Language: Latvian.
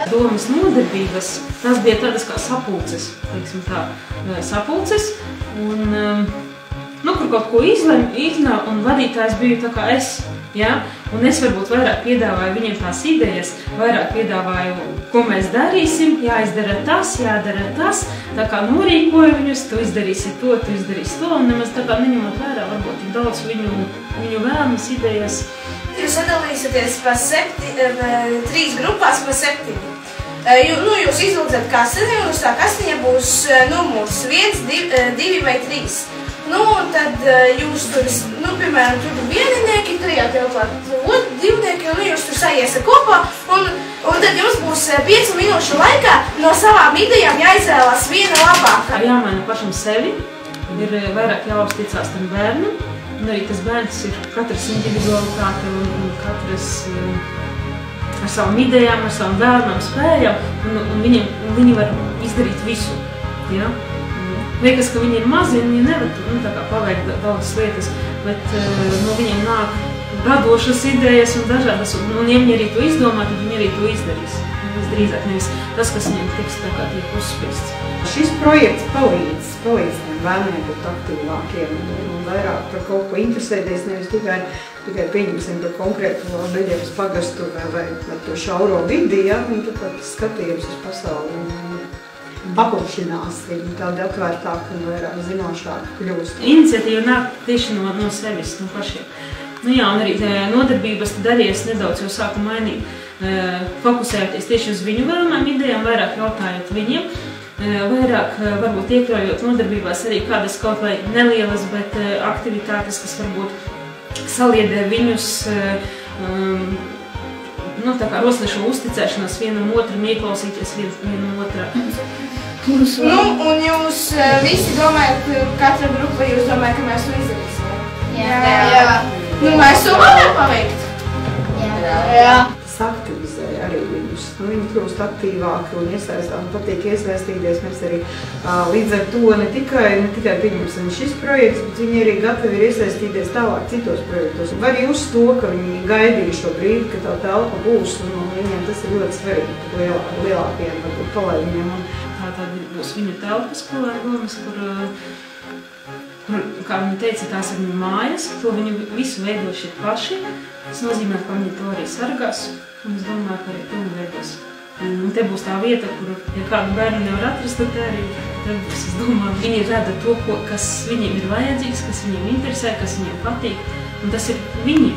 Domas nodarbības, tas bija tādas kā sapulces, teiksim tā, sapulces, un, kur kaut ko izlēma, un vadītājs biju tā kā es, ja? Un es varbūt vairāk piedāvāju viņiem tās idejas, vairāk piedāvāju, ko mēs darīsim, jāizdara tas, jādara tas, tā kā norīkoju viņus, tu izdarīsi to, un nemaz tā kā neņemot vērā, varbūt tik daudz viņu vēlmes, idejas. Jūs sadalīsieties pa 3 grupās pa 7. Jūs izlūdzat kastiņu, un uz tā kastiņa būs numurs 1, 2 vai 3. Un tad jūs tur, piemēram, tur vieninieki, tajā telpā divnieki, un jūs tur sajiesa kopā, un tad jums būs 5 minūšu laikā no savām idejām jāizvēlās viena labākā. Jāmaina pašam sevi, ir vairāk jāuzticās tam bērnam, un arī tas bērns ir katrs individualitāte un katrs ar savām idejām, ar savām vēlmām, spējām, un viņi var izdarīt visu. Ja? Liekas, ka viņi ir mazi un viņi nevar paveikt daudzas lietas, bet viņiem nāk radošas idejas un dažādas, un ja viņi arī to izdomā, tad viņi arī to izdarīs. Visdrīzāk nevis tas, kas viņiem tiks tiek uzspiests. Šis projekts palīdz tiem bērniem būt aktīvākiem un vairāk par kaut ko interesēties, nevis tikai pieņemsim par konkrētu Beļģeves pagastu vai to šauro vidi, ja, un tad skatījums uz pasauli. Paplašinās, viņi tādi atvērtāki un vairāk zinošāki kļūst. Iniciatīva nāk tieši no sevis, no pašiem. Jā, un arī nodarbības darījies nedaudz jau sāku mainīt, fokusējoties tieši uz viņu vēlmēm idejām, vairāk jautājot viņiem, vairāk varbūt iekļaujot nodarbībās arī kādas kaut vai nelielas, bet aktivitātes, kas varbūt saliedē viņus, tā kā rosnišo uzticēšanās vienam otram, ieklausīties vienam otrā. Un jūs visi domājat, katra grupa jūs domājat, ka mēs to izdarīsim? Jā. Mēs to varam paveikt? Jā. Tas aktivizē arī viņus. Viņi kļūst aktīvāki un patīk iesaistīties. Mēs arī līdz ar to ne tikai pieņemsim šis projekts, bet viņi arī gatavi ir iesaistīties tālāk citos projektos. Var just to, ka viņi gaidīja šo brīdi, ka tā telpa būs, un viņiem tas ir ļoti svarīgi, lielākiem palaidņiem. Tātad būs viņu telpa skolēgomas, kur, kā viņi teica, tās ir viņu mājas, to viņi visu veido šeit paši. Tas nozīmē, ka viņi to arī sargās, un es domāju, ka arī to veidos. Un te būs tā vieta, kur, ja kādu bērnu nevar atrast, tad arī es domāju, viņi rada to, kas viņiem ir vajadzīgs, kas viņiem interesē, kas viņiem patīk, un tas ir viņi.